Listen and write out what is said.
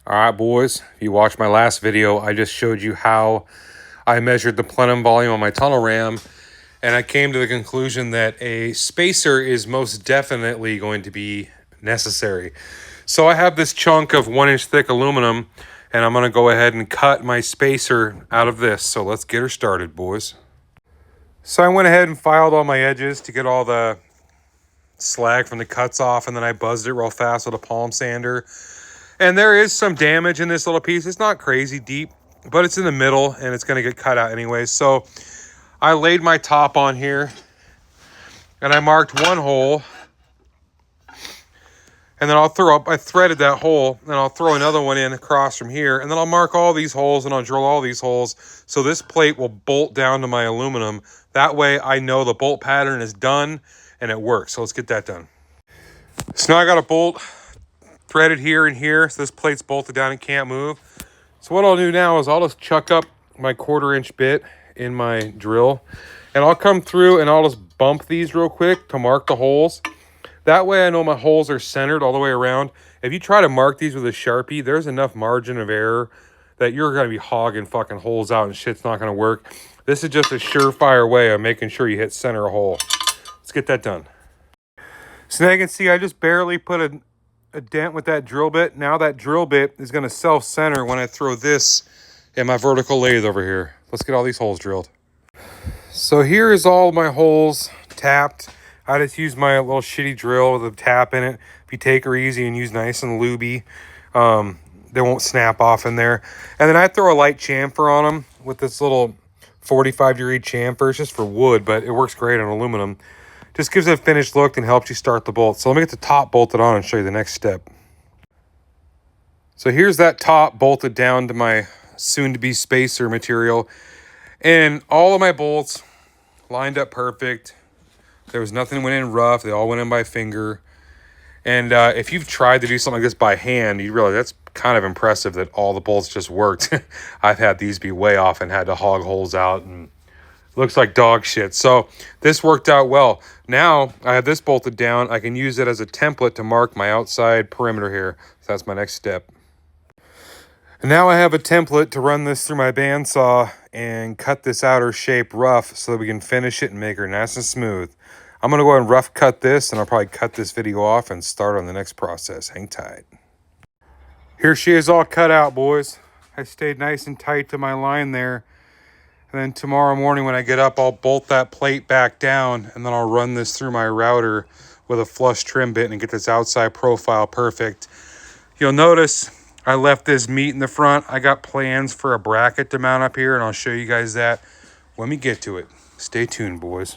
All right, boys, if you watched my last video, I just showed you how I measured the plenum volume on my tunnel ram, and I came to the conclusion that a spacer is most definitely going to be necessary. So I have this chunk of 1-inch thick aluminum, and I'm going to go ahead and cut my spacer out of this. So let's get her started, boys. So I went ahead and filed all my edges to get all the slag from the cuts off, and then I buzzed it real fast with a palm sander. And there is some damage in this little piece. It's not crazy deep, but it's in the middle and it's going to get cut out anyways. So I laid my top on here and I marked one hole, and then I threaded that hole, and I'll throw another one in across from here, and then I'll mark all these holes and I'll drill all these holes so this plate will bolt down to my aluminum. That way I know the bolt pattern is done and it works. So let's get that done. So now I got a bolt threaded here and here, so this plate's bolted down and can't move. So what I'll do now is I'll just chuck up my 1/4-inch bit in my drill, and I'll come through and I'll just bump these real quick to mark the holes. That way I know my holes are centered all the way around. If you try to mark these with a Sharpie, there's enough margin of error that you're going to be hogging fucking holes out and shit's not going to work. This is just a surefire way of making sure you hit center a hole. Let's get that done. So now you can see I just barely put a dent with that drill bit. Now that drill bit is going to self-center when I throw this in my vertical lathe over here. Let's get all these holes drilled. So here is all my holes tapped. I just use my little shitty drill with a tap in it. If you take her easy and use nice and lubey, they won't snap off in there. And then I throw a light chamfer on them with this little 45-degree chamfer. It's just for wood, but it works great on aluminum. Just gives it a finished look and helps you start the bolt. So let me get the top bolted on and show you the next step. So here's that top bolted down to my soon-to-be spacer material. And all of my bolts lined up perfect. There was nothing went in rough. They all went in by finger. And if you've tried to do something like this by hand, you realize that's kind of impressive that all the bolts just worked. I've had these be way off and had to hog holes out, and looks like dog shit. So this worked out well. Now I have this bolted down. I can use it as a template to mark my outside perimeter here. So that's my next step. And now I have a template to run this through my bandsaw and cut this outer shape rough so that we can finish it and make her nice and smooth. I'm going to go ahead and rough cut this, and I'll probably cut this video off and start on the next process. Hang tight. Here she is all cut out, boys. I stayed nice and tight to my line there. And then tomorrow morning when I get up, I'll bolt that plate back down, and then I'll run this through my router with a flush trim bit and get this outside profile perfect. You'll notice I left this meat in the front. I got plans for a bracket to mount up here, and I'll show you guys that when we get to it. Stay tuned, boys.